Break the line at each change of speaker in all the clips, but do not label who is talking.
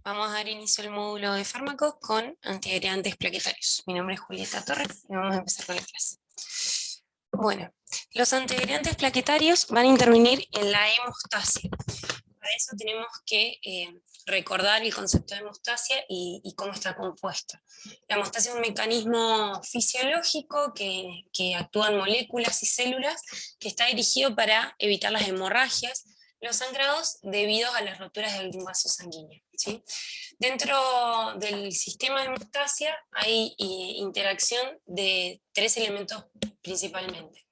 Vamos a dar inicio al módulo de fármacos con antiagregantes plaquetarios. Mi nombre es Julieta Torres y vamos a empezar con la clase. Bueno, los antiagregantes plaquetarios van a intervenir en la hemostasia. Para eso tenemos que recordar el concepto de hemostasia y cómo está compuesta. La hemostasia es un mecanismo fisiológico que actúan moléculas y células que está dirigido para evitar las hemorragias, los sangrados debido a las roturas de algún vaso sanguíneo, ¿sí? Dentro del sistema de hemostasia hay interacción de tres elementos principalmente.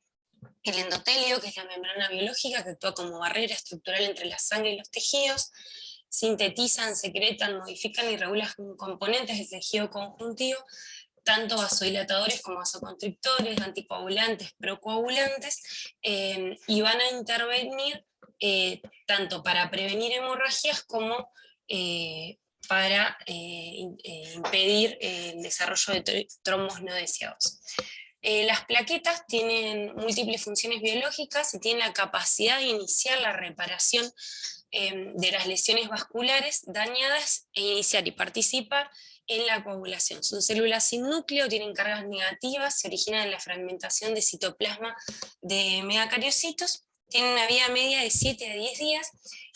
El endotelio, que es la membrana biológica que actúa como barrera estructural entre la sangre y los tejidos, sintetizan, secretan, modifican y regulan componentes del tejido conjuntivo, tanto vasodilatadores como vasoconstrictores, anticoagulantes, procoagulantes, y van a intervenir tanto para prevenir hemorragias como para impedir el desarrollo de trombos no deseados. Las plaquetas tienen múltiples funciones biológicas y tienen la capacidad de iniciar la reparación de las lesiones vasculares dañadas e iniciar y participar en la coagulación. Son células sin núcleo, tienen cargas negativas, se originan en la fragmentación de citoplasma de megacariocitos, tienen una vida media de 7 a 10 días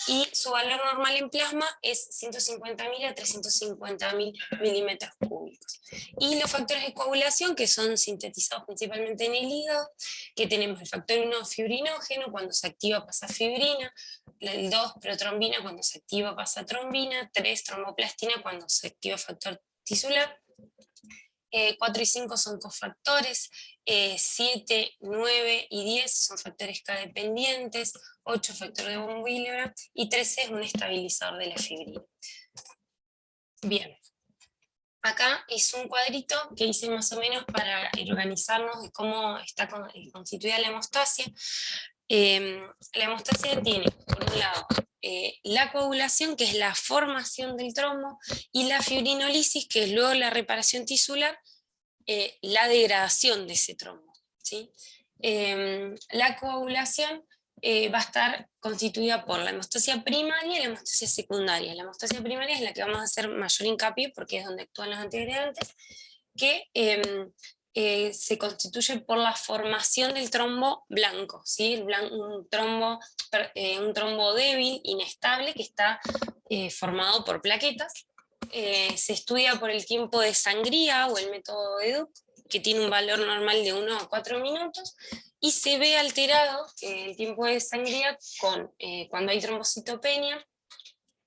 y su valor normal en plasma es 150.000 a 350.000 milímetros cúbicos. Y los factores de coagulación, que son sintetizados principalmente en el hígado, que tenemos el factor 1 fibrinógeno, cuando se activa pasa fibrina, el 2 protrombina, cuando se activa pasa trombina, 3 tromboplastina, cuando se activa factor tisular, 4 y 5 son cofactores, 7, 9 y 10 son factores K-dependientes, 8 factor de von Willebrand y 13 es un estabilizador de la fibrina. Bien, acá es un cuadrito que hice más o menos para organizarnos de cómo está constituida la hemostasia. La hemostasia tiene, por un lado, la coagulación, que es la formación del trombo, y la fibrinolisis, que es luego la reparación tisular, la degradación de ese trombo, ¿sí? La coagulación va a estar constituida por la hemostasia primaria y la hemostasia secundaria. La hemostasia primaria es la que vamos a hacer mayor hincapié porque es donde actúan los antiagregantes, que se constituye por la formación del trombo blanco, ¿sí? Un trombo débil, inestable, que está formado por plaquetas. Se estudia por el tiempo de sangría o el método de Duc, que tiene un valor normal de 1 a 4 minutos, y se ve alterado el tiempo de sangría cuando hay trombocitopenia,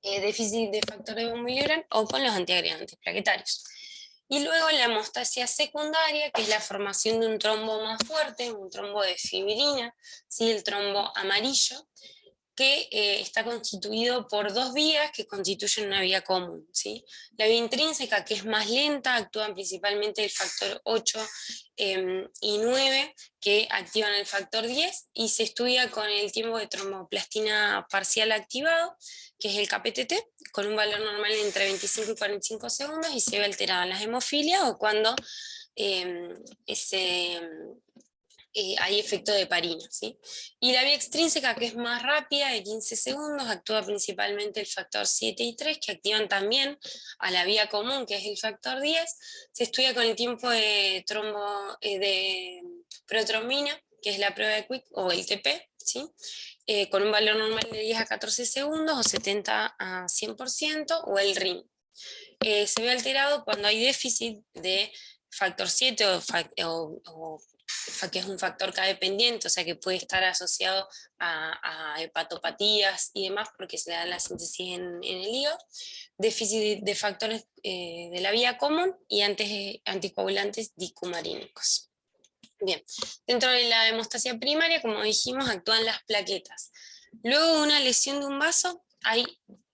déficit de factor de von Willebrand o con los antiagregantes plaquetarios. Y luego la hemostasia secundaria, que es la formación de un trombo más fuerte, un trombo de fibrina, ¿sí? El trombo amarillo, que está constituido por dos vías que constituyen una vía común, ¿sí? La vía intrínseca, que es más lenta, actúan principalmente el factor 8 y 9, que activan el factor 10, y se estudia con el tiempo de tromboplastina parcial activado, que es el KPTT, con un valor normal entre 25 y 45 segundos, y se ve alterada en las hemofilias o cuando hay efecto de parina, ¿sí? Y la vía extrínseca, que es más rápida, de 15 segundos, actúa principalmente el factor 7 y 3, que activan también a la vía común, que es el factor 10. Se estudia con el tiempo de protrombina, que es la prueba de Quick, o el TP, ¿sí? Con un valor normal de 10 a 14 segundos, o 70 a 100%, o el RIM. Se ve alterado cuando hay déficit de factor 7 que es un factor K-dependiente, o sea que puede estar asociado a hepatopatías y demás porque se da la síntesis en el hígado, déficit de factores de la vía común y anticoagulantes dicumarínicos. Bien, dentro de la hemostasia primaria, como dijimos, actúan las plaquetas. Luego de una lesión de un vaso hay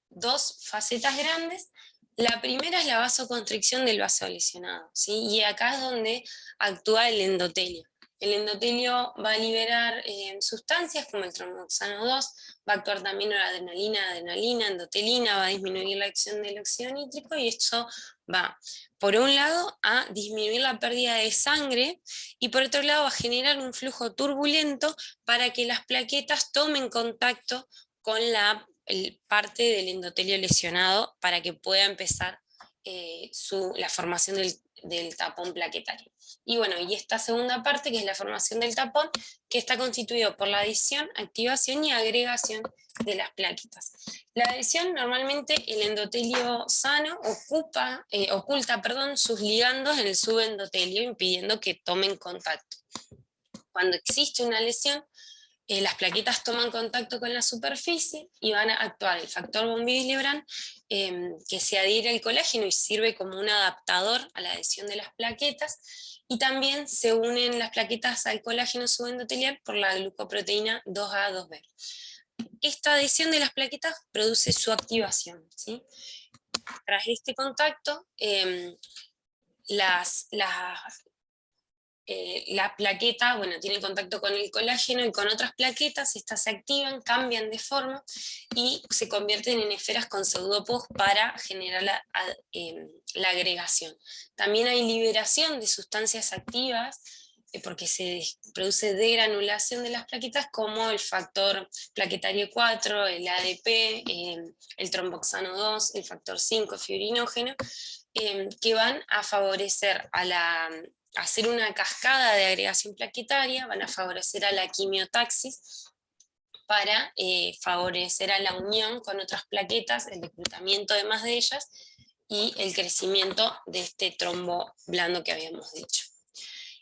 dos facetas grandes. La primera es la vasoconstricción del vaso lesionado, ¿sí? Y acá es donde actúa el endotelio. El endotelio va a liberar sustancias como el tromboxano 2, va a actuar también adrenalina, endotelina, va a disminuir la acción del óxido nítrico, y esto va, por un lado, a disminuir la pérdida de sangre, y por otro lado a generar un flujo turbulento para que las plaquetas tomen contacto con la parte del endotelio lesionado para que pueda empezar la formación del tapón plaquetario. Y bueno, y esta segunda parte, que es la formación del tapón, que está constituido por la adición, activación y agregación de las plaquitas. La adhesión, normalmente el endotelio sano oculta sus ligandos en el subendotelio, impidiendo que tomen contacto. Cuando existe una lesión, las plaquetas toman contacto con la superficie y van a actuar el factor von Willebrand, que se adhiere al colágeno y sirve como un adaptador a la adhesión de las plaquetas, y también se unen las plaquetas al colágeno subendotelial por la glucoproteína 2A, 2B. Esta adhesión de las plaquetas produce su activación, ¿sí? Tras este contacto, la plaqueta, bueno, tiene contacto con el colágeno y con otras plaquetas, estas se activan, cambian de forma y se convierten en esferas con pseudópodos para generar la agregación. También hay liberación de sustancias activas, porque se produce degranulación de las plaquetas, como el factor plaquetario 4, el ADP, el tromboxano 2, el factor 5 fibrinógeno, que van a favorecer hacer una cascada de agregación plaquetaria, van a favorecer a la quimiotaxis, para favorecer a la unión con otras plaquetas, el reclutamiento de más de ellas, y el crecimiento de este trombo blando que habíamos dicho.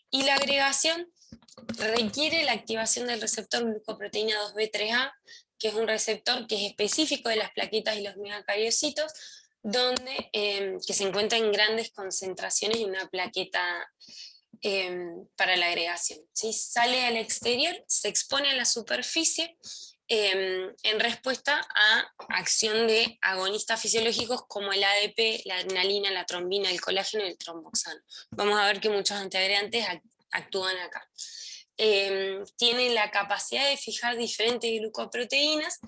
Y la agregación requiere la activación del receptor glucoproteína 2B3A, que es un receptor que es específico de las plaquetas y los megacariocitos, que se encuentra en grandes concentraciones en una plaqueta para la agregación, ¿sí? Sale al exterior, se expone a la superficie en respuesta a acción de agonistas fisiológicos como el ADP, la adrenalina, la trombina, el colágeno y el tromboxano. Vamos a ver que muchos antiagregantes actúan acá. Tiene la capacidad de fijar diferentes glucoproteínas,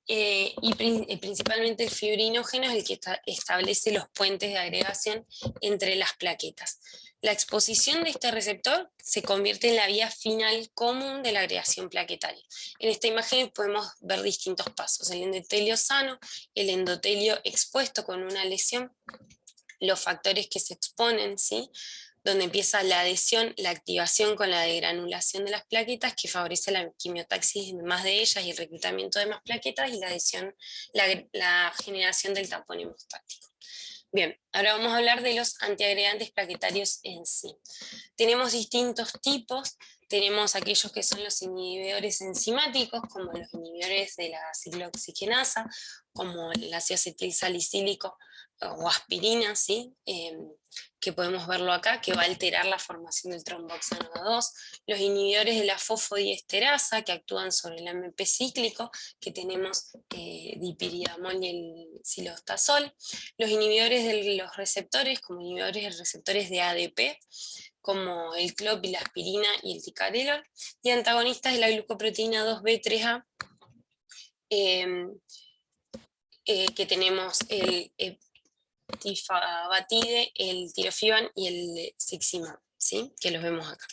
y principalmente el fibrinógeno es el que establece los puentes de agregación entre las plaquetas. La exposición de este receptor se convierte en la vía final común de la agregación plaquetaria. En esta imagen podemos ver distintos pasos: el endotelio sano, el endotelio expuesto con una lesión, los factores que se exponen, ¿sí?, donde empieza la adhesión, la activación con la degranulación de las plaquetas, que favorece la quimiotaxis de más de ellas y el reclutamiento de más plaquetas, y la adhesión, la generación del tapón hemostático. Bien, ahora vamos a hablar de los antiagregantes plaquetarios en sí. Tenemos distintos tipos. Tenemos aquellos que son los inhibidores enzimáticos, como los inhibidores de la ciclooxigenasa, como el ácido acetilsalicílico o aspirina, ¿sí? Que podemos verlo acá, que va a alterar la formación del tromboxano 2, los inhibidores de la fosfodiesterasa, que actúan sobre el AMP cíclico, que tenemos dipiridamol y el cilostazol, los inhibidores de los receptores, como inhibidores de receptores de ADP, como el CLOP y la aspirina y el ticagrelor, y antagonistas de la glucoproteína 2B3A, que tenemos el tifabatide, el tirofiban y el siximab, ¿sí?, que los vemos acá.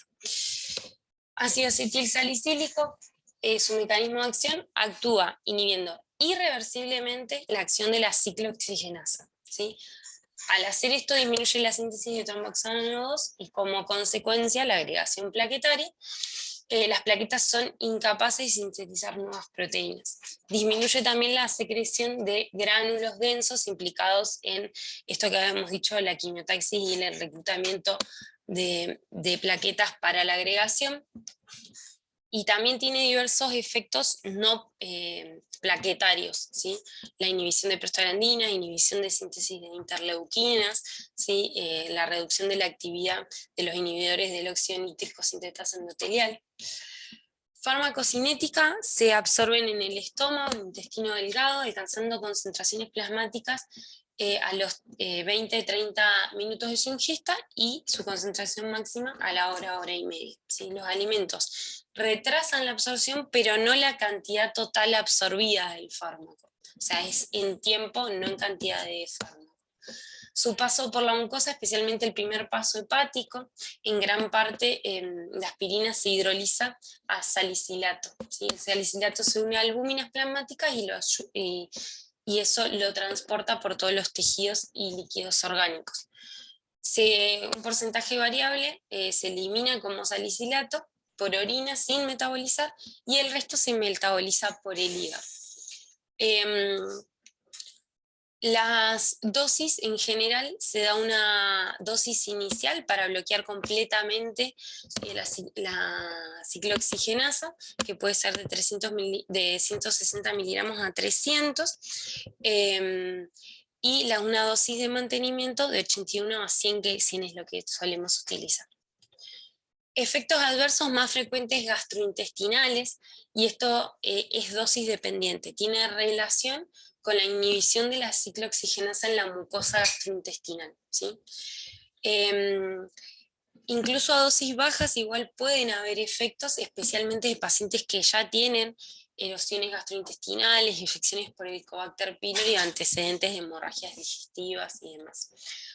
Ácido acetilsalicílico, su mecanismo de acción actúa inhibiendo irreversiblemente la acción de la ciclooxigenasa, ¿sí? Al hacer esto disminuye la síntesis de tromboxano 2 y como consecuencia la agregación plaquetaria. Las plaquetas son incapaces de sintetizar nuevas proteínas. Disminuye también la secreción de gránulos densos implicados en esto que habíamos dicho, la quimiotaxis y el reclutamiento de plaquetas para la agregación. Y también tiene diversos efectos no plaquetarios, ¿sí? La inhibición de prostaglandinas, inhibición de síntesis de interleuquinas, ¿sí? La reducción de la actividad de los inhibidores del óxido nítrico sintetasa endotelial. Farmacocinética: se absorben en el estómago, en el intestino delgado, alcanzando concentraciones plasmáticas a los 20-30 minutos de su ingesta, y su concentración máxima a la hora y media, ¿sí? Los alimentos retrasan la absorción, pero no la cantidad total absorbida del fármaco. O sea, es en tiempo, no en cantidad de fármaco. Su paso por la mucosa, especialmente el primer paso hepático, en gran parte la aspirina se hidroliza a salicilato, ¿sí? El salicilato se une a albúminas plasmáticas y eso lo transporta por todos los tejidos y líquidos orgánicos. Un porcentaje variable se elimina como salicilato por orina sin metabolizar, y el resto se metaboliza por el hígado. Las dosis en general, se da una dosis inicial para bloquear completamente la ciclooxigenasa, que puede ser de 160 miligramos a 300, y una dosis de mantenimiento de 81 a 100, que 100 es lo que solemos utilizar. Efectos adversos más frecuentes gastrointestinales, y esto es dosis dependiente, tiene relación con la inhibición de la ciclooxigenasa en la mucosa gastrointestinal, ¿sí? Incluso a dosis bajas igual pueden haber efectos, especialmente de pacientes que ya tienen erosiones gastrointestinales, infecciones por Helicobacter pylori, antecedentes de hemorragias digestivas y demás.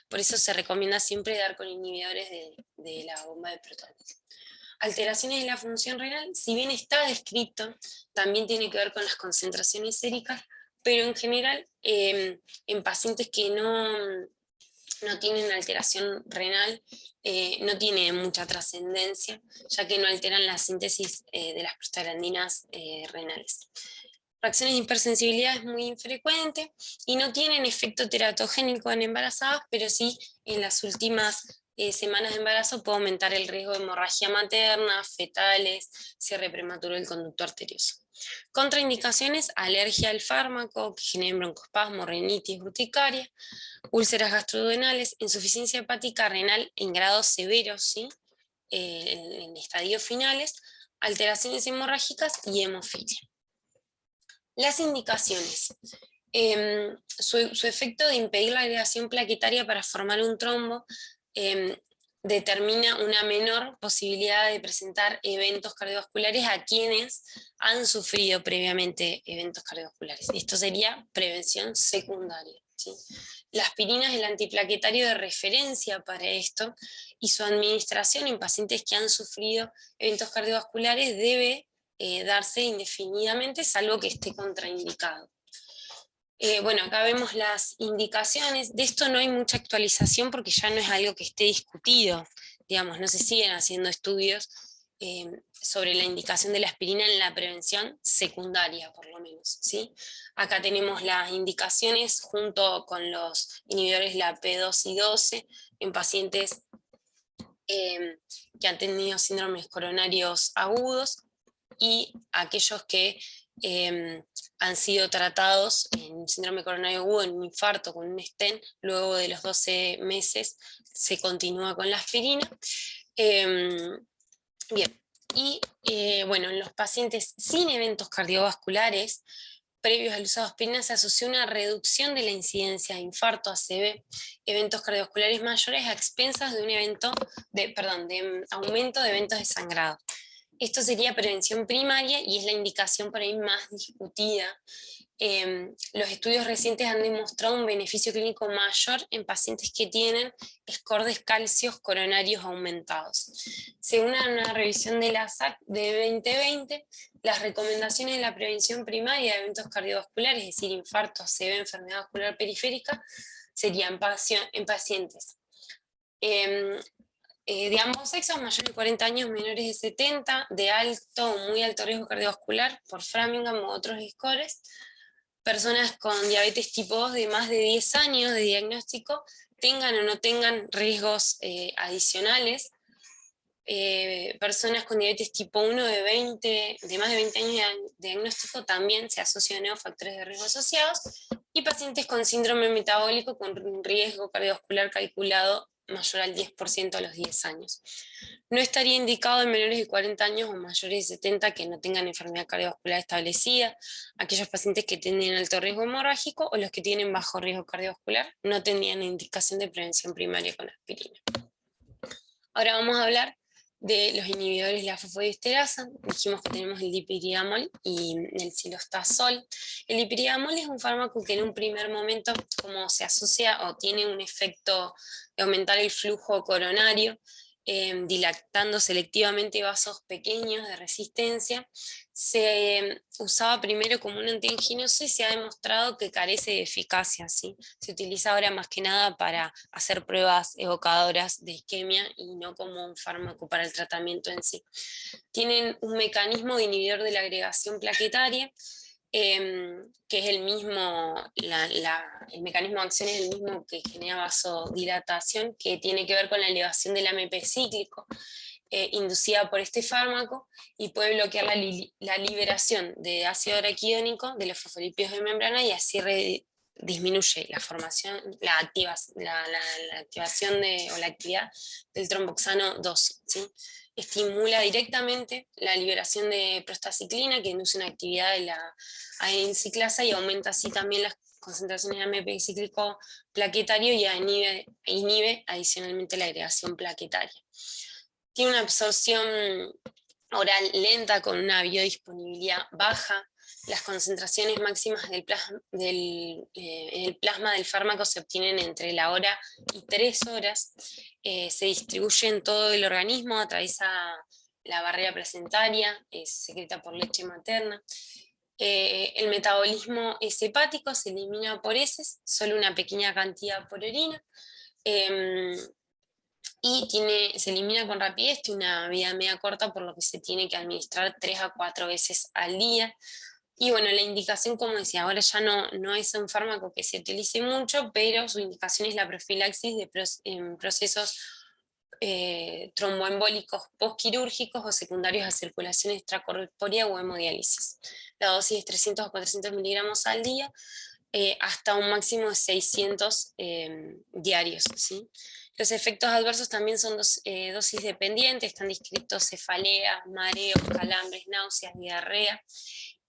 Por eso se recomienda siempre dar con inhibidores de la bomba de protones. Alteraciones de la función renal, si bien está descrito, también tiene que ver con las concentraciones séricas, pero en general en pacientes que no tienen alteración renal, no tiene mucha trascendencia, ya que no alteran la síntesis de las prostaglandinas renales. Reacciones de hipersensibilidad es muy infrecuente y no tienen efecto teratogénico en embarazadas, pero sí en las últimas semanas de embarazo puede aumentar el riesgo de hemorragia materna, fetales, cierre prematuro del conducto arterioso. Contraindicaciones: alergia al fármaco, que generen broncoespasmo, rinitis, urticaria, úlceras gastroduodenales, insuficiencia hepática renal en grados severos, ¿sí? En estadios finales, alteraciones hemorrágicas y hemofilia. Las indicaciones. Su efecto de impedir la agregación plaquetaria para formar un trombo determina una menor posibilidad de presentar eventos cardiovasculares a quienes han sufrido previamente eventos cardiovasculares. Esto sería prevención secundaria, ¿sí? La aspirina es el antiplaquetario de referencia para esto, y su administración en pacientes que han sufrido eventos cardiovasculares debe darse indefinidamente, salvo que esté contraindicado. Bueno, acá vemos las indicaciones. De esto no hay mucha actualización porque ya no es algo que esté discutido, digamos, no se siguen haciendo estudios sobre la indicación de la aspirina en la prevención secundaria, por lo menos, ¿sí? Acá tenemos las indicaciones junto con los inhibidores de la P2 y 12 en pacientes que han tenido síndromes coronarios agudos, y aquellos que han sido tratados en síndrome coronario agudo, en un infarto con un stent, luego de los 12 meses se continúa con la aspirina. Bien, y bueno, en los pacientes sin eventos cardiovasculares previos al uso de aspirina se asoció una reducción de la incidencia de infarto, ACV, eventos cardiovasculares mayores a expensas de de aumento de eventos de sangrado. Esto sería prevención primaria y es la indicación por ahí más discutida. Los estudios recientes han demostrado un beneficio clínico mayor en pacientes que tienen score de calcios coronarios aumentados. Según una revisión de la SAC de 2020, las recomendaciones de la prevención primaria de eventos cardiovasculares, es decir, infarto, ACV, enfermedad vascular periférica, serían en pacientes de ambos sexos, mayores de 40 años, menores de 70, de alto o muy alto riesgo cardiovascular por Framingham u otros scores, personas con diabetes tipo 2 de más de 10 años de diagnóstico, tengan o no tengan riesgos adicionales, personas con diabetes tipo 1 de más de 20 años de diagnóstico también se asocian a factores de riesgo asociados, y pacientes con síndrome metabólico con riesgo cardiovascular calculado mayor al 10% a los 10 años. No estaría indicado en menores de 40 años o mayores de 70 que no tengan enfermedad cardiovascular establecida, aquellos pacientes que tienen alto riesgo hemorrágico o los que tienen bajo riesgo cardiovascular no tendrían indicación de prevención primaria con aspirina. Ahora vamos a hablar de los inhibidores de la fosfodiesterasa. Dijimos que tenemos el dipiridamol y el cilostazol. El dipiridamol es un fármaco que en un primer momento, como se asocia o tiene un efecto de aumentar el flujo coronario, dilatando selectivamente vasos pequeños de resistencia, se usaba primero como un antianginoso y se ha demostrado que carece de eficacia, ¿sí? Se utiliza ahora más que nada para hacer pruebas evocadoras de isquemia y no como un fármaco para el tratamiento en sí. Tienen un mecanismo de inhibidor de la agregación plaquetaria, que es el mismo, el mecanismo de acción es el mismo que genera vasodilatación, que tiene que ver con la elevación del AMP cíclico, inducida por este fármaco, y puede bloquear la liberación de ácido araquidónico de los fosfolípidos de membrana, y así disminuye la formación, la activación o la actividad del tromboxano 2, ¿sí? Estimula directamente la liberación de prostaciclina, que induce una actividad de la ADN ciclasa y aumenta así también las concentraciones de AMP cíclico plaquetario y inhibe adicionalmente la agregación plaquetaria. Tiene una absorción oral lenta con una biodisponibilidad baja. Las concentraciones máximas en el plasma del fármaco se obtienen entre la hora y 3 horas. Se distribuye en todo el organismo, atraviesa la barrera placentaria, es secreta por leche materna. El metabolismo es hepático, se elimina por heces, solo una pequeña cantidad por orina. Y se elimina con rapidez, tiene una vida media corta, por lo que se tiene que administrar 3 a 4 veces al día. Y bueno, la indicación, como decía, ahora ya no es un fármaco que se utilice mucho, pero su indicación es la profilaxis en procesos tromboembólicos postquirúrgicos o secundarios a circulación extracorpórea o hemodiálisis. La dosis es 300 a 400 miligramos al día, hasta un máximo de 600 diarios, ¿sí? Los efectos adversos también son dosis dependientes, están descritos cefalea, mareos, calambres, náuseas, diarrea.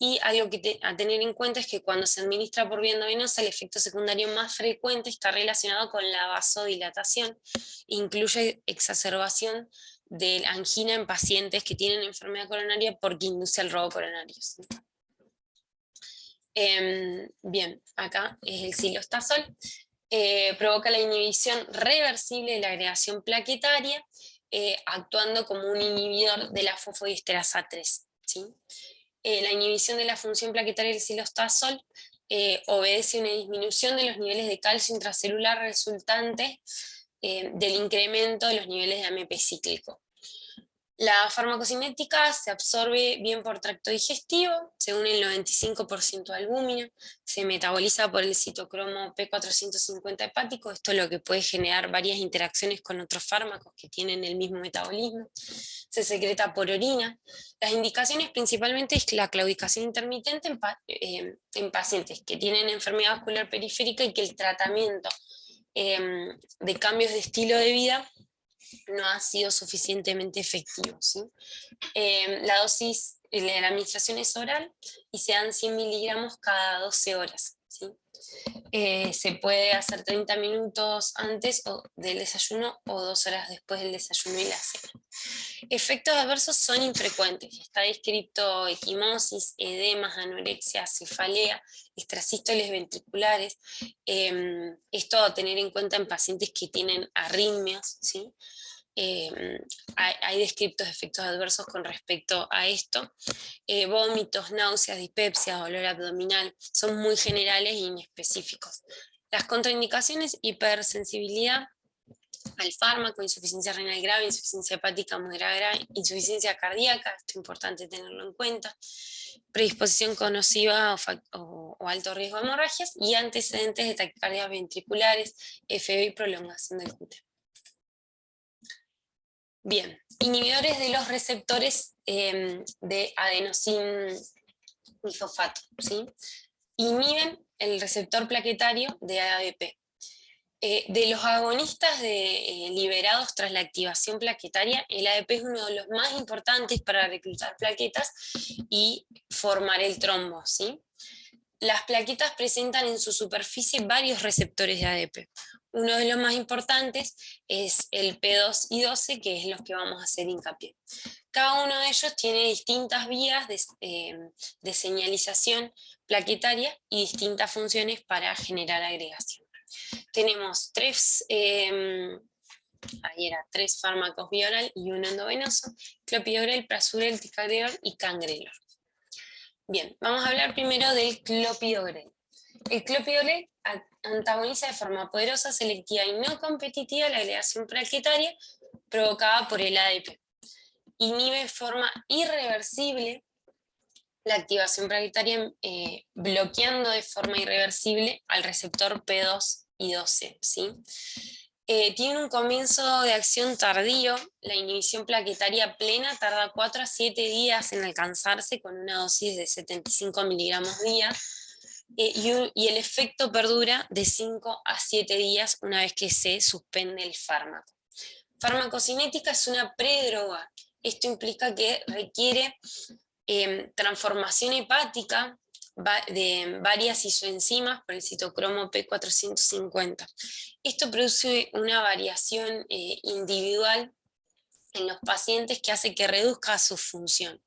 Y algo a tener en cuenta es que cuando se administra por vía endovenosa, el efecto secundario más frecuente está relacionado con la vasodilatación, incluye exacerbación de la angina en pacientes que tienen enfermedad coronaria porque induce al robo coronario, ¿sí? Bien, acá es el cilostazol. Provoca la inhibición reversible de la agregación plaquetaria, actuando como un inhibidor de la fosfodiesterasa 3, ¿sí? La inhibición de la función plaquetaria del cilostazol obedece a una disminución de los niveles de calcio intracelular resultante del incremento de los niveles de AMP cíclico. La farmacocinética se absorbe bien por tracto digestivo, según el 95% de albúmina, se metaboliza por el citocromo P450 hepático, esto es lo que puede generar varias interacciones con otros fármacos que tienen el mismo metabolismo, se secreta por orina. Las indicaciones principalmente es la claudicación intermitente en pacientes que tienen enfermedad vascular periférica y que el tratamiento de cambios de estilo de vida no ha sido suficientemente efectivo, ¿sí? La dosis de la administración es oral y se dan 100 miligramos cada 12 horas, ¿sí? Se puede hacer 30 minutos antes del desayuno o 2 horas después del desayuno y la cena. Efectos adversos son infrecuentes, está descrito equimosis, edemas, anorexia, cefalea, extrasístoles ventriculares, esto a tener en cuenta en pacientes que tienen arritmias, ¿sí? Hay descritos efectos adversos con respecto a esto. Vómitos, náuseas, dispepsia, dolor abdominal, son muy generales e inespecíficos. Las contraindicaciones: hipersensibilidad al fármaco, insuficiencia renal grave, insuficiencia hepática moderada grave, insuficiencia cardíaca, esto es importante tenerlo en cuenta, predisposición conociva o alto riesgo de hemorragias, y antecedentes de taquicardias ventriculares, FB y prolongación del QT. Bien, inhibidores de los receptores de adenosín bifosfato, ¿sí? Inhiben el receptor plaquetario de ADP. De los agonistas liberados tras la activación plaquetaria, el ADP es uno de los más importantes para reclutar plaquetas y formar el trombo, ¿sí? Las plaquetas presentan en su superficie varios receptores de ADP. uno de los más importantes es el P2 y 12, que es los que vamos a hacer hincapié. Cada uno de ellos tiene distintas vías de señalización plaquetaria y distintas funciones para generar agregación. Tenemos tres fármacos vía oral y uno endovenoso: clopidogrel, prasugrel, ticagrelor y cangrelor. Bien, vamos a hablar primero del clopidogrel. El clopidogrel antagoniza de forma poderosa, selectiva y no competitiva la agregación plaquetaria provocada por el ADP. Inhibe de forma irreversible la activación plaquetaria, bloqueando de forma irreversible al receptor P2 y 12, ¿sí? Tiene un comienzo de acción tardío. La inhibición plaquetaria plena tarda 4 a 7 días en alcanzarse con una dosis de 75 miligramos día, y el efecto perdura de 5 a 7 días una vez que se suspende el fármaco. Farmacocinética es una predroga. Esto implica que requiere transformación hepática de varias isoenzimas por el citocromo P450. Esto produce una variación individual en los pacientes que hace que reduzca su función.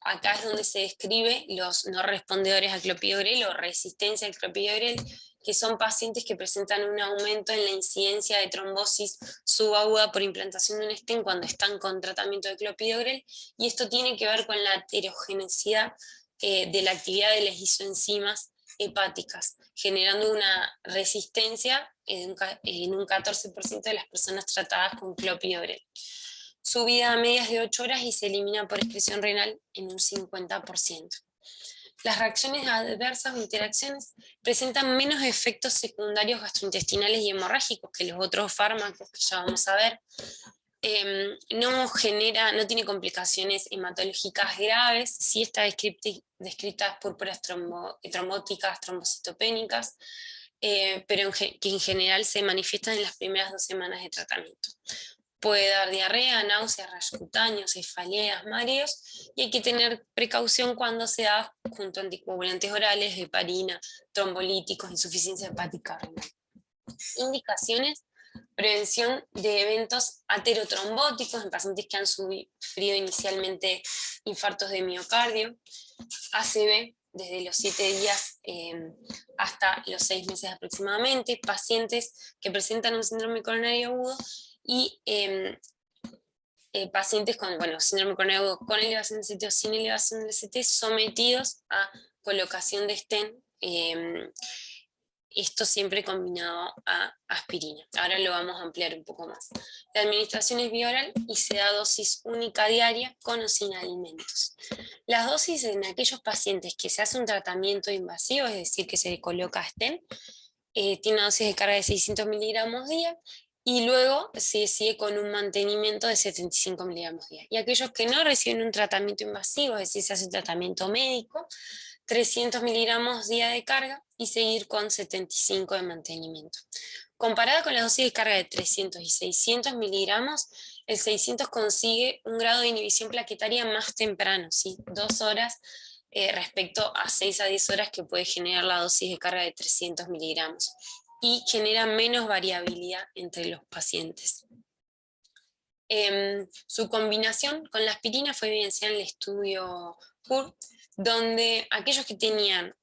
Acá es donde se describe los no respondedores al clopidogrel o resistencia al clopidogrel, que son pacientes que presentan un aumento en la incidencia de trombosis subaguda por implantación de un stent cuando están con tratamiento de clopidogrel, y esto tiene que ver con la heterogeneidad de la actividad de las isoenzimas hepáticas, generando una resistencia en un 14% de las personas tratadas con clopidogrel. Su vida media es de 8 horas y se elimina por excreción renal en un 50%. Las reacciones adversas o interacciones presentan menos efectos secundarios gastrointestinales y hemorrágicos que los otros fármacos que ya vamos a ver. No tiene complicaciones hematológicas graves, sí está descritas púrpuras trombóticas, trombocitopénicas, pero que en general se manifiestan en las primeras 2 semanas de tratamiento. Puede dar diarrea, náuseas, rayos cutáneos, cefaleas, mareos, y hay que tener precaución cuando se da junto a anticoagulantes orales, heparina, trombolíticos, insuficiencia hepática renal. Indicaciones: prevención de eventos aterotrombóticos en pacientes que han sufrido inicialmente infartos de miocardio, ACV desde los 7 días hasta los 6 meses aproximadamente, pacientes que presentan un síndrome coronario agudo y pacientes con síndrome coronario agudo con elevación del CT o sin elevación del CT sometidos a colocación de stent, esto siempre combinado a aspirina. Ahora lo vamos a ampliar un poco más. La administración es vía oral y se da dosis única diaria con o sin alimentos. Las dosis en aquellos pacientes que se hace un tratamiento invasivo, es decir, que se le coloca stent, tiene una dosis de carga de 600 miligramos día, y luego se sigue con un mantenimiento de 75 miligramos día. Y aquellos que no reciben un tratamiento invasivo, es decir, se hace un tratamiento médico, 300 miligramos día de carga y seguir con 75 de mantenimiento. Comparada con la dosis de carga de 300 y 600 miligramos, el 600 consigue un grado de inhibición plaquetaria más temprano, ¿sí? 2 horas respecto a 6 a 10 horas que puede generar la dosis de carga de 300 miligramos, y genera menos variabilidad entre los pacientes. Su combinación con la aspirina fue evidenciada en el estudio CUR, donde aquellos que tenían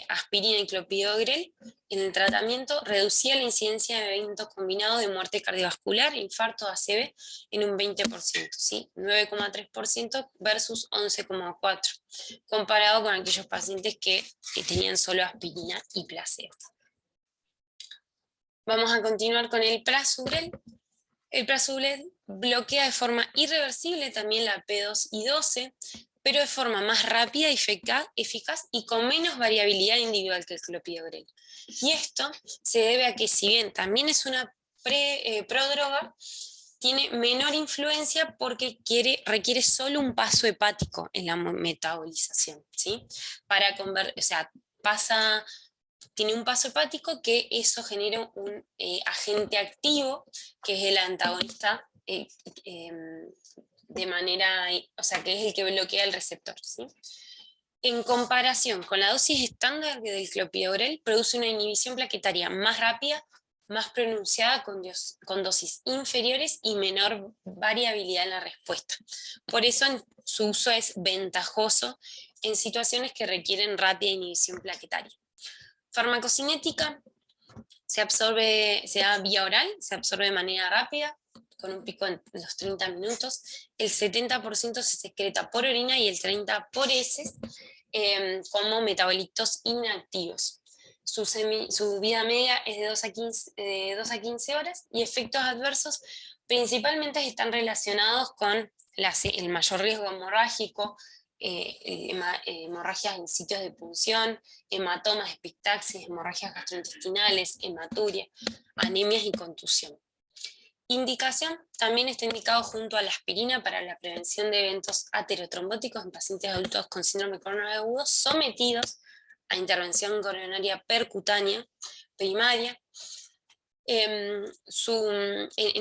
aspirina y clopidogrel en el tratamiento reducía la incidencia de eventos combinados de muerte cardiovascular, infarto, ACV en un 20%, ¿sí? 9,3% versus 11,4%, comparado con aquellos pacientes que tenían solo aspirina y placebo. Vamos a continuar con el prasugrel. El prasugrel bloquea de forma irreversible también la P2 y 12, pero de forma más rápida y eficaz y con menos variabilidad individual que el clopidogrel. Y esto se debe a que, si bien también es una prodroga, tiene menor influencia porque requiere solo un paso hepático en la metabolización, ¿sí? Tiene un paso hepático que eso genera un agente activo, que es el antagonista, de manera, que es el que bloquea el receptor, ¿sí? En comparación con la dosis estándar del clopidogrel, produce una inhibición plaquetaria más rápida, más pronunciada con dosis inferiores y menor variabilidad en la respuesta. Por eso su uso es ventajoso en situaciones que requieren rápida inhibición plaquetaria. Farmacocinética se da vía oral, se absorbe de manera rápida, con un pico en los 30 minutos. El 70% se secreta por orina y el 30% por heces, como metabolitos inactivos. Su vida media es de 2 a 15 horas y efectos adversos principalmente están relacionados con el mayor riesgo hemorrágico, hemorragias en sitios de punción, hematomas, epistaxis, hemorragias gastrointestinales, hematuria, anemias y contusión. Indicación: también está indicado junto a la aspirina para la prevención de eventos aterotrombóticos en pacientes adultos con síndrome coronario agudo sometidos a intervención coronaria percutánea primaria. En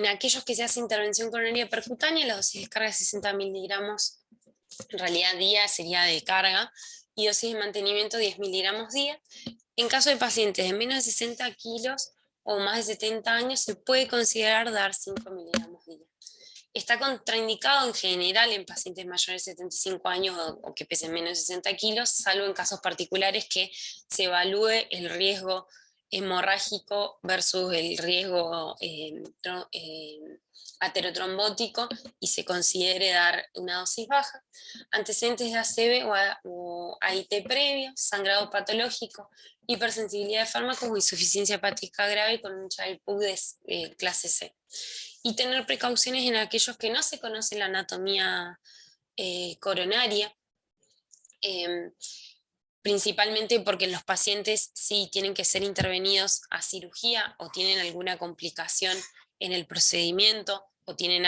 aquellos que se hace intervención coronaria percutánea, la dosis de carga es 60 miligramos, en realidad día sería de carga, y dosis de mantenimiento 10 miligramos día. En caso de pacientes de menos de 60 kilos o más de 70 años, se puede considerar dar 5 miligramos día. Está contraindicado en general en pacientes mayores de 75 años o que pesen menos de 60 kilos, salvo en casos particulares que se evalúe el riesgo hemorrágico versus el riesgo aterotrombótico y se considere dar una dosis baja. Antecedentes de ACV o AIT previo, sangrado patológico, hipersensibilidad de fármacos o insuficiencia hepática grave con un Child-Pugh de clase C. Y tener precauciones en aquellos que no se conoce la anatomía coronaria, principalmente porque los pacientes sí tienen que ser intervenidos a cirugía o tienen alguna complicación en el procedimiento o tienen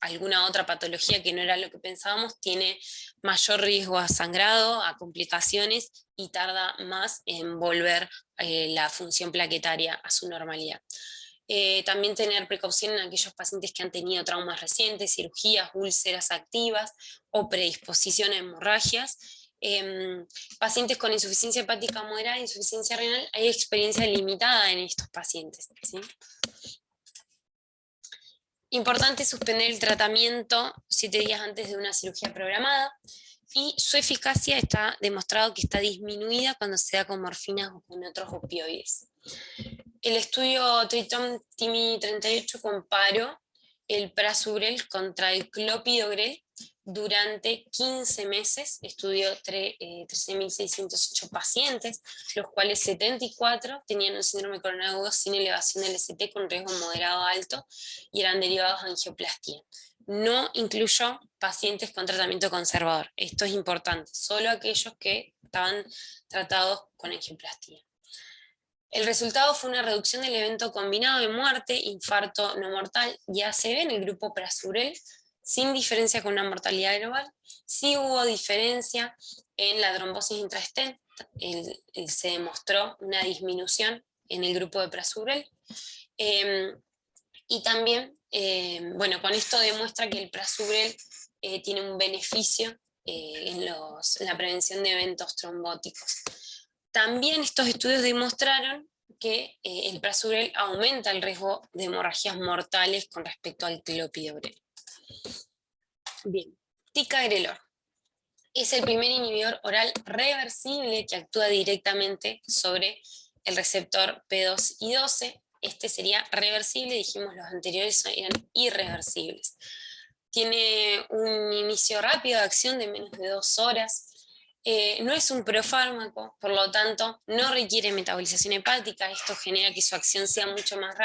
alguna otra patología que no era lo que pensábamos, tiene mayor riesgo a sangrado, a complicaciones y tarda más en volver la función plaquetaria a su normalidad. También tener precaución en aquellos pacientes que han tenido traumas recientes, cirugías, úlceras activas o predisposición a hemorragias. Pacientes con insuficiencia hepática moderada e insuficiencia renal, hay experiencia limitada en estos pacientes, ¿sí? Importante suspender el tratamiento 7 días antes de una cirugía programada, y su eficacia está demostrado que está disminuida cuando se da con morfina o con otros opioides. El estudio Triton-TIMI 38 comparó el prasugrel contra el clopidogrel durante 15 meses, estudió 13.608 pacientes, los cuales 74 tenían un síndrome coronario agudo sin elevación del ST con riesgo moderado alto y eran derivados de angioplastía. No incluyó pacientes con tratamiento conservador, esto es importante, solo aquellos que estaban tratados con angioplastía. El resultado fue una reducción del evento combinado de muerte, infarto no mortal y ACV en el grupo prasugrel, sin diferencia con una mortalidad global. Sí hubo diferencia en la trombosis intrastent, se demostró una disminución en el grupo de prasugrel. Y también, bueno, con esto demuestra que el prasugrel tiene un beneficio en la prevención de eventos trombóticos. También estos estudios demostraron que el prasugrel aumenta el riesgo de hemorragias mortales con respecto al clopidogrel. Bien, ticagrelor es el primer inhibidor oral reversible que actúa directamente sobre el receptor P2Y12. Este sería reversible, dijimos los anteriores eran irreversibles. Tiene un inicio rápido de acción de menos de 2 horas. No es un profármaco, por lo tanto no requiere metabolización hepática. Esto genera que su acción sea mucho más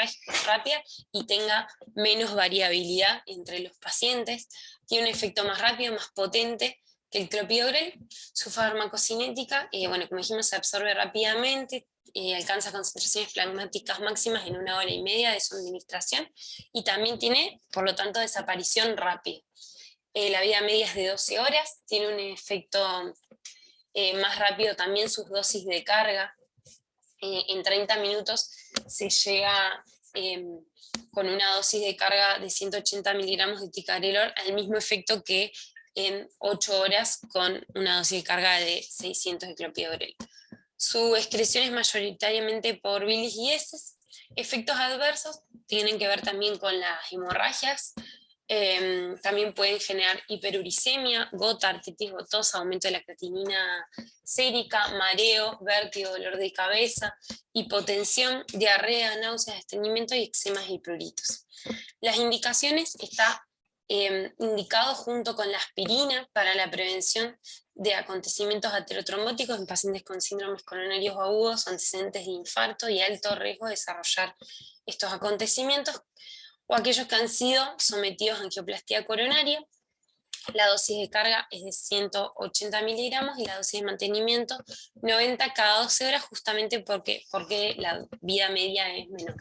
rápida y tenga menos variabilidad entre los pacientes. Tiene un efecto más rápido, más potente que el clopidogrel. Su farmacocinética, bueno, como dijimos, se absorbe rápidamente, alcanza concentraciones plasmáticas máximas en 1 hora y media de su administración y también tiene, por lo tanto, desaparición rápida. La vida media es de 12 horas, tiene un efecto más rápido también sus dosis de carga. En 30 minutos se llega con una dosis de carga de 180 miligramos de ticagrelor al mismo efecto que en 8 horas con una dosis de carga de 600 de clopidogrel. Su excreción es mayoritariamente por bilis y heces. Efectos adversos tienen que ver también con las hemorragias. También pueden generar hiperuricemia, gota, artritis gotosa, aumento de la creatinina sérica, mareo, vértigo, dolor de cabeza, hipotensión, diarrea, náuseas, estreñimiento y eczemas y pruritos. Las indicaciones está indicado junto con la aspirina para la prevención de acontecimientos aterotrombóticos en pacientes con síndromes coronarios agudos, antecedentes de infarto y alto riesgo de desarrollar estos acontecimientos, o aquellos que han sido sometidos a angioplastia coronaria. La dosis de carga es de 180 miligramos y la dosis de mantenimiento 90 cada 12 horas, justamente porque la vida media es menor.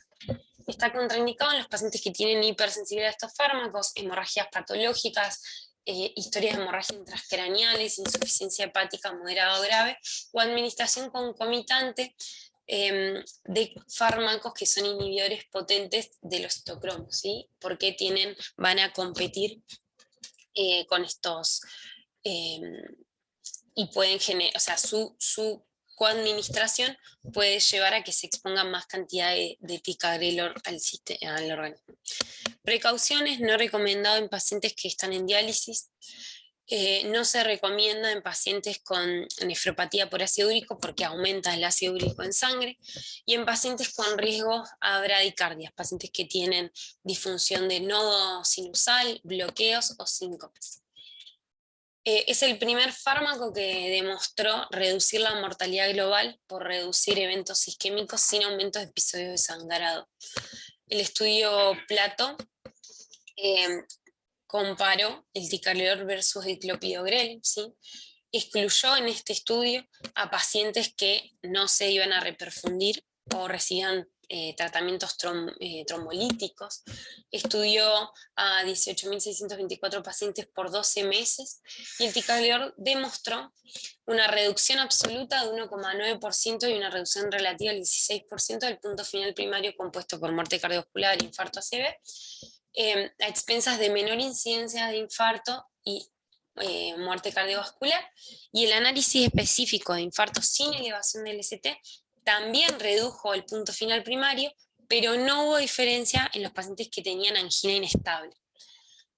Está contraindicado en los pacientes que tienen hipersensibilidad a estos fármacos, hemorragias patológicas, historias de hemorragias intracraneales, insuficiencia hepática moderada o grave, o administración concomitante de fármacos que son inhibidores potentes de los citocromos, ¿sí? Porque van a competir con estos, y pueden generar, o sea, su coadministración puede llevar a que se exponga más cantidad de ticagrelor al organismo. Precauciones: no recomendado en pacientes que están en diálisis. No se recomienda en pacientes con nefropatía por ácido úrico porque aumenta el ácido úrico en sangre, y en pacientes con riesgo a bradicardias, pacientes que tienen disfunción de nodo sinusal, bloqueos o síncopes. Es el primer fármaco que demostró reducir la mortalidad global por reducir eventos isquémicos sin aumento de episodios de sangrado. El estudio Plato comparó el ticagrelor versus el clopidogrel, ¿sí? Excluyó en este estudio a pacientes que no se iban a reperfundir o recibían tratamientos trombolíticos. Estudió a 18.624 pacientes por 12 meses y el ticagrelor demostró una reducción absoluta de 1,9% y una reducción relativa del 16% del punto final primario compuesto por muerte cardiovascular e infarto ACV, a expensas de menor incidencia de infarto y muerte cardiovascular, y el análisis específico de infarto sin elevación del ST también redujo el punto final primario, pero no hubo diferencia en los pacientes que tenían angina inestable.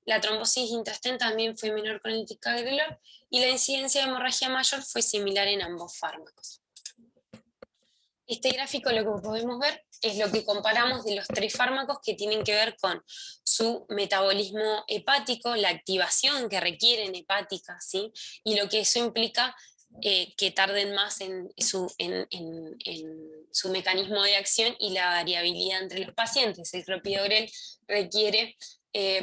La trombosis intrastent también fue menor con el ticagrelor, y la incidencia de hemorragia mayor fue similar en ambos fármacos. Este gráfico lo que podemos ver es lo que comparamos de los 3 fármacos que tienen que ver con su metabolismo hepático, la activación que requieren hepática, ¿sí? Y lo que eso implica que tarden más en su mecanismo de acción y la variabilidad entre los pacientes. El clopidogrel requiere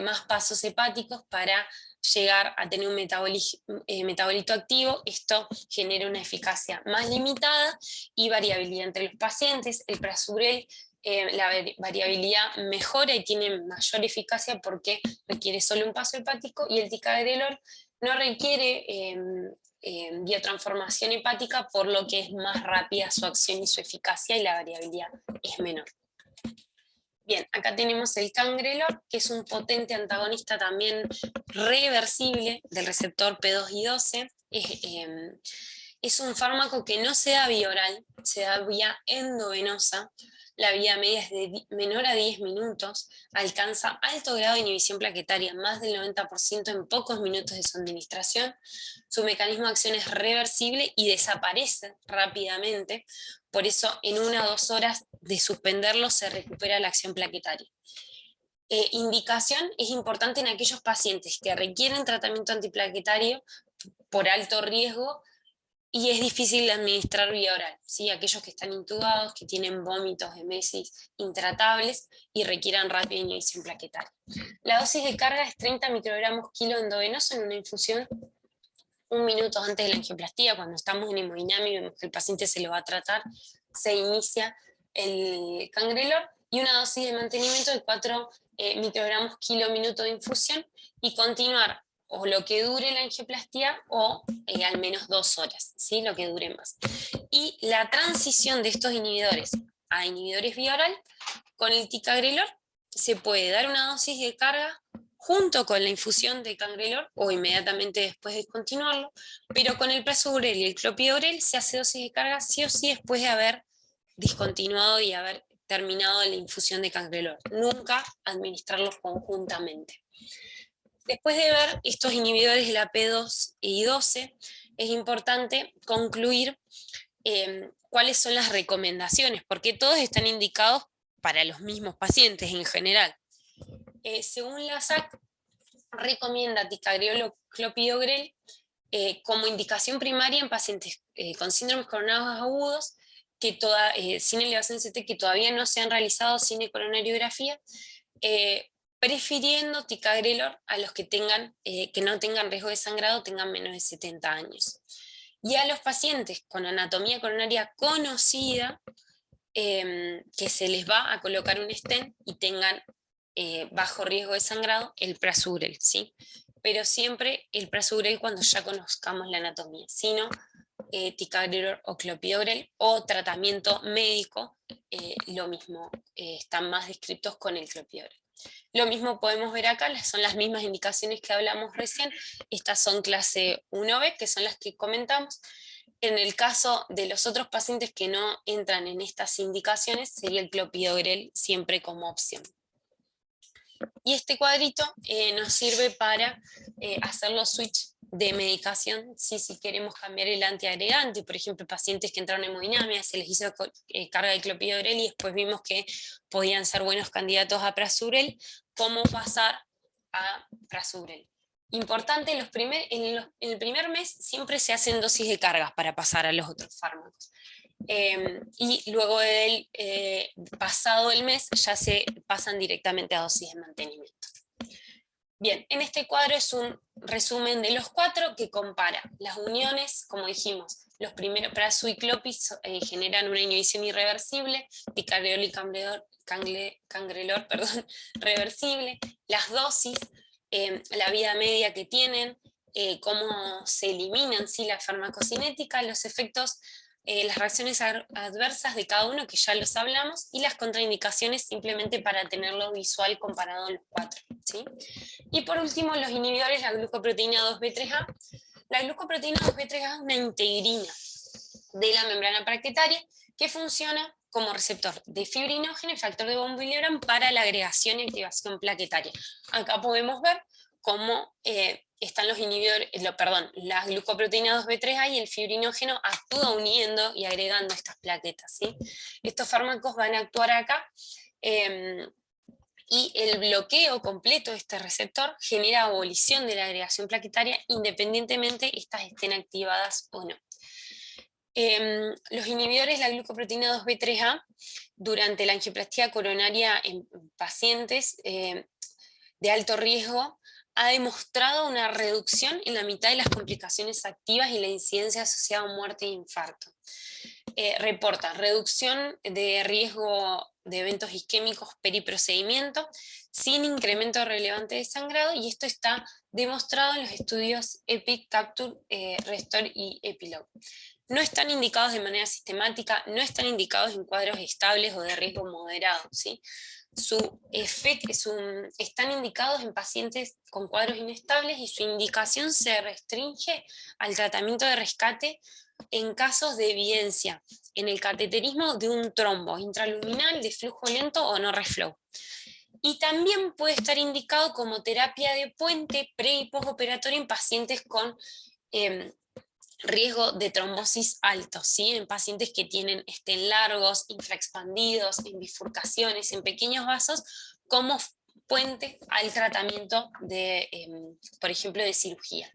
más pasos hepáticos para llegar a tener un metabolito activo. Esto genera una eficacia más limitada y variabilidad entre los pacientes. El prasugrel, la variabilidad mejora y tiene mayor eficacia porque requiere solo un paso hepático, y el ticagrelor no requiere biotransformación hepática, por lo que es más rápida su acción y su eficacia, y la variabilidad es menor. Bien, acá tenemos el cangrelor, que es un potente antagonista también reversible del receptor P2 y 12. Es un fármaco que no se da vía oral, se da vía endovenosa. La vida media es de menor a 10 minutos, alcanza alto grado de inhibición plaquetaria, más del 90% en pocos minutos de su administración. Su mecanismo de acción es reversible y desaparece rápidamente, por eso en 1 o 2 horas de suspenderlo se recupera la acción plaquetaria. Indicación: es importante en aquellos pacientes que requieren tratamiento antiplaquetario por alto riesgo y es difícil de administrar vía oral, ¿sí? Aquellos que están intubados, que tienen vómitos, emesis intratables y requieran rápida inhibición plaquetaria. La dosis de carga es 30 microgramos kilo endovenoso en una infusión 1 minuto antes de la angioplastía. Cuando estamos en hemodinamia y vemos que el paciente se lo va a tratar, se inicia el cangrelor, y una dosis de mantenimiento de 4 microgramos kilo minuto de infusión, y continuar o lo que dure la angioplastía o al menos 2 horas, ¿sí? Lo que dure más. Y la transición de estos inhibidores a inhibidores vía oral, con el ticagrelor se puede dar una dosis de carga junto con la infusión de cangrelor o inmediatamente después de continuarlo, pero con el prasugrel y el clopidogrel se hace dosis de carga sí o sí después de haber discontinuado y haber terminado la infusión de cangrelor, nunca administrarlos conjuntamente. Después de ver estos inhibidores de la P2 y 12, es importante concluir cuáles son las recomendaciones, porque todos están indicados para los mismos pacientes en general. Según la SAC, recomienda ticagrelor o clopidogrel como indicación primaria en pacientes con síndromes coronados agudos sin elevación CT que todavía no se han realizado cinecoronariografía, prefiriendo ticagrelor a los que no tengan riesgo de sangrado, tengan menos de 70 años. Y a los pacientes con anatomía coronaria conocida, que se les va a colocar un stent y tengan bajo riesgo de sangrado, el prasugrel, ¿sí? Pero siempre el prasugrel cuando ya conozcamos la anatomía, sino ticagrelor o clopidogrel o tratamiento médico, lo mismo, están más descritos con el clopidogrel. Lo mismo podemos ver acá, son las mismas indicaciones que hablamos recién, estas son clase 1B, que son las que comentamos. En el caso de los otros pacientes que no entran en estas indicaciones, sería el clopidogrel siempre como opción. Y este cuadrito nos sirve para hacer los switch de medicación, si queremos cambiar el antiagregante, por ejemplo, pacientes que entraron en hemodinamia, se les hizo carga de clopidogrel y después vimos que podían ser buenos candidatos a prasugrel, cómo pasar a prasugrel. Importante, en el primer mes siempre se hacen dosis de cargas para pasar a los otros fármacos. Y luego pasado el mes ya se pasan directamente a dosis de mantenimiento. Bien, en este cuadro es un resumen de los 4 que compara las uniones, como dijimos, los primeros prasu y clopis generan una inhibición irreversible, ticagrelor y cangrelor, reversible, las dosis, la vida media que tienen, cómo se eliminan la farmacocinética, los efectos, las reacciones adversas de cada uno, que ya los hablamos, y las contraindicaciones simplemente para tenerlo visual comparado a los 4. ¿Sí? Y por último, los inhibidores, la glucoproteína 2B3A. La glucoproteína 2B3A es una integrina de la membrana plaquetaria que funciona como receptor de fibrinógeno y factor de von Willebrand para la agregación y activación plaquetaria. Acá podemos ver cómo están los inhibidores, la glucoproteína 2B3A y el fibrinógeno actúa uniendo y agregando estas plaquetas, ¿sí? Estos fármacos van a actuar acá y el bloqueo completo de este receptor genera abolición de la agregación plaquetaria independientemente estas estén activadas o no. Los inhibidores de la glucoproteína 2B3A durante la angioplastía coronaria en pacientes de alto riesgo ha demostrado una reducción en la mitad de las complicaciones activas y la incidencia asociada a muerte e infarto. Reporta reducción de riesgo de eventos isquémicos periprocedimiento sin incremento relevante de sangrado, y esto está demostrado en los estudios EPIC, CAPTURE, RESTORE y EPILOGUE. No están indicados de manera sistemática, no están indicados en cuadros estables o de riesgo moderado, ¿sí? Están indicados en pacientes con cuadros inestables y su indicación se restringe al tratamiento de rescate en casos de evidencia en el cateterismo de un trombo intraluminal de flujo lento o no reflow. Y también puede estar indicado como terapia de puente pre- y postoperatorio en pacientes con riesgo de trombosis alto, ¿sí? En pacientes que tienen estén largos, infraexpandidos, en bifurcaciones, en pequeños vasos, como puente al tratamiento de, por ejemplo, de cirugía.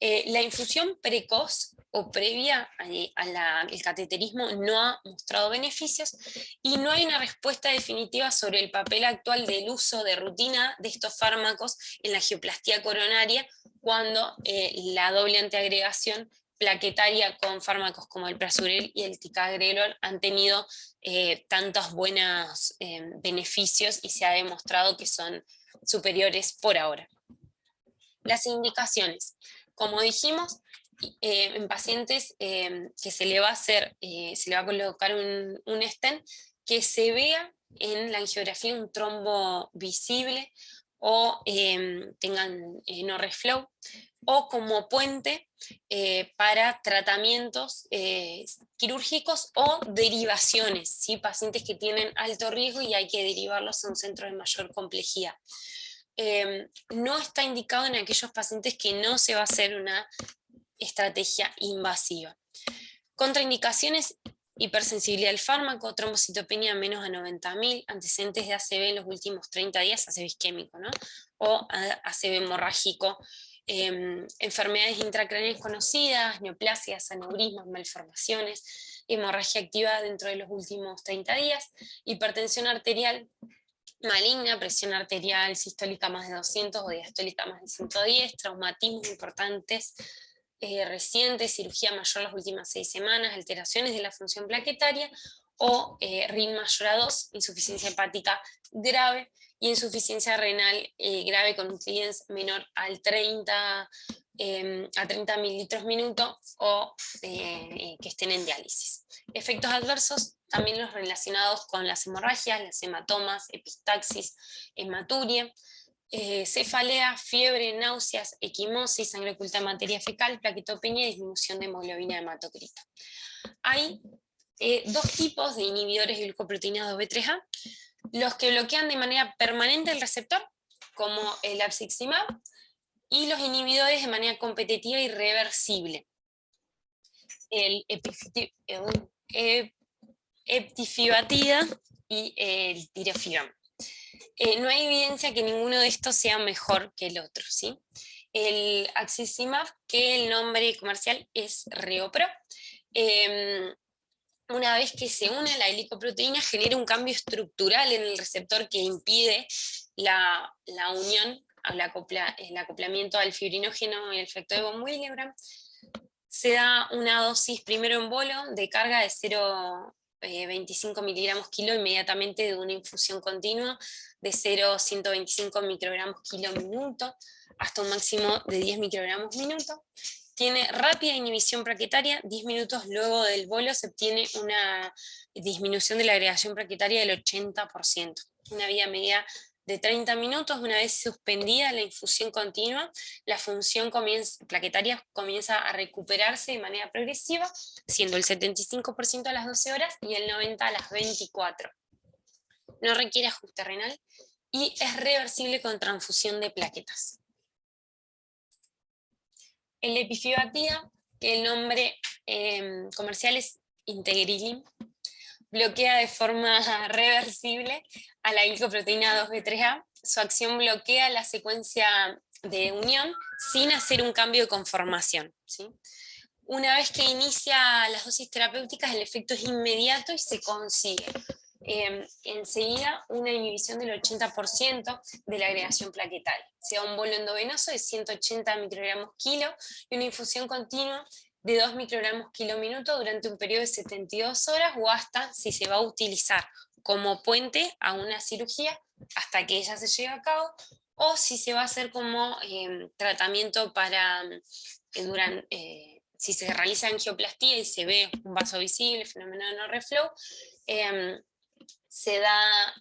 La infusión precoz o previa al cateterismo no ha mostrado beneficios y no hay una respuesta definitiva sobre el papel actual del uso de rutina de estos fármacos en la angioplastía coronaria cuando la doble antiagregación plaquetaria con fármacos como el prasugrel y el ticagrelor han tenido tantos buenos beneficios y se ha demostrado que son superiores por ahora. Las indicaciones, como dijimos, en pacientes que se le va a colocar un stent, que se vea en la angiografía un trombo visible o tengan no reflow, o como puente para tratamientos quirúrgicos o derivaciones, ¿sí? Pacientes que tienen alto riesgo y hay que derivarlos a un centro de mayor complejidad. No está indicado en aquellos pacientes que no se va a hacer una estrategia invasiva. Contraindicaciones: hipersensibilidad al fármaco, trombocitopenia menos a 90.000, antecedentes de ACV en los últimos 30 días, ACV isquémico, ¿no? O ACV hemorrágico, enfermedades intracraneales conocidas, neoplasias, aneurismas, malformaciones, hemorragia activa dentro de los últimos 30 días, hipertensión arterial maligna, presión arterial sistólica más de 200 o diastólica más de 110, traumatismos importantes recientes, cirugía mayor las últimas 6 semanas, alteraciones de la función plaquetaria, o RIN mayor a 2, insuficiencia hepática grave, y insuficiencia renal grave con un clearance menor al 30 mililitros minuto, o que estén en diálisis. Efectos adversos: también los relacionados con las hemorragias, las hematomas, epistaxis, hematuria, cefalea, fiebre, náuseas, equimosis, sangre oculta en materia fecal, plaquetopenia y disminución de hemoglobina hematocrita. Hay dos tipos de inhibidores de glucoproteína 2B3A: los que bloquean de manera permanente el receptor, como el abciximab, y los inhibidores de manera competitiva y reversible, el eptifibatida y el tirofiban. No hay evidencia que ninguno de estos sea mejor que el otro, ¿sí? El abciximab, que el nombre comercial es Reopro, una vez que se une a la glicoproteína, genera un cambio estructural en el receptor que impide la unión, el acoplamiento al fibrinógeno y el efecto de von Willebrand. Se da una dosis primero en bolo de carga de 0,25 miligramos kilo inmediatamente de una infusión continua de 0,125 microgramos kilo minuto hasta un máximo de 10 microgramos minuto. Tiene rápida inhibición plaquetaria, 10 minutos luego del bolo se obtiene una disminución de la agregación plaquetaria del 80%. Una vida media de 30 minutos. Una vez suspendida la infusión continua, la función plaquetaria comienza a recuperarse de manera progresiva, siendo el 75% a las 12 horas y el 90% a las 24. No requiere ajuste renal y es reversible con transfusión de plaquetas. El epifibatida, que el nombre comercial es Integrilin, bloquea de forma reversible a la glicoproteína 2B3A. Su acción bloquea la secuencia de unión sin hacer un cambio de conformación, ¿sí? Una vez que inicia las dosis terapéuticas, el efecto es inmediato y se consigue enseguida una inhibición del 80% de la agregación plaquetaria. Se da un bolo endovenoso de 180 microgramos kilo y una infusión continua de 2 microgramos kilo minuto durante un periodo de 72 horas, o hasta, si se va a utilizar como puente a una cirugía, hasta que ella se lleve a cabo, o si se va a hacer como tratamiento para si se realiza angioplastía y se ve un vaso visible, fenómeno de no reflow, se da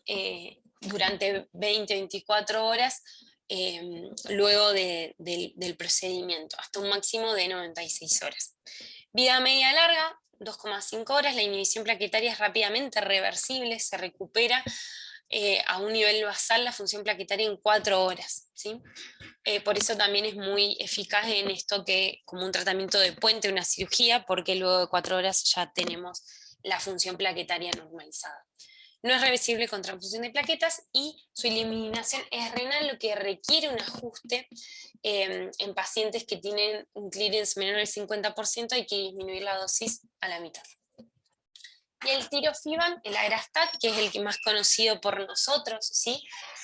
durante 20-24 horas luego del procedimiento, hasta un máximo de 96 horas. Vida media larga, 2,5 horas, la inhibición plaquetaria es rápidamente reversible, se recupera a un nivel basal la función plaquetaria en 4 horas, ¿sí? Por eso también es muy eficaz en esto que como un tratamiento de puente, una cirugía, porque luego de 4 horas ya tenemos la función plaquetaria normalizada. No es reversible con transfusión de plaquetas y su eliminación es renal, lo que requiere un ajuste en pacientes que tienen un clearance menor del 50%, hay que disminuir la dosis a la mitad. Y el tirofiban, el Agrastat, que es el que más conocido por nosotros, ¿sí?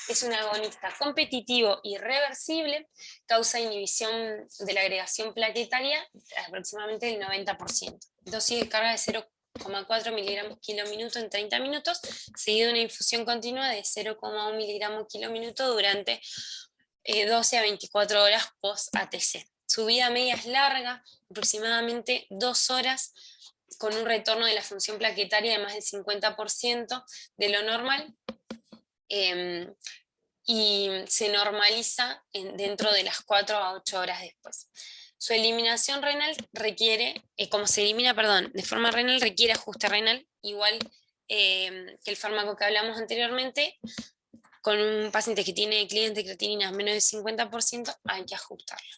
Es un agonista competitivo y reversible, causa inhibición de la agregación plaquetaria aproximadamente del 90%. Dosis de carga de 0,4 miligramos kilo minuto en 30 minutos, seguido de una infusión continua de 0,1 miligramos kilo minuto durante 12 a 24 horas post-ATC. Su vida media es larga, aproximadamente 2 horas, con un retorno de la función plaquetaria de más del 50% de lo normal. y se normaliza dentro de las 4 a 8 horas después. Su eliminación renal requiere, como se elimina, perdón, de forma renal requiere ajuste renal, igual que el fármaco que hablamos anteriormente. Con un paciente que tiene cliente de creatinina menos del 50% hay que ajustarlo.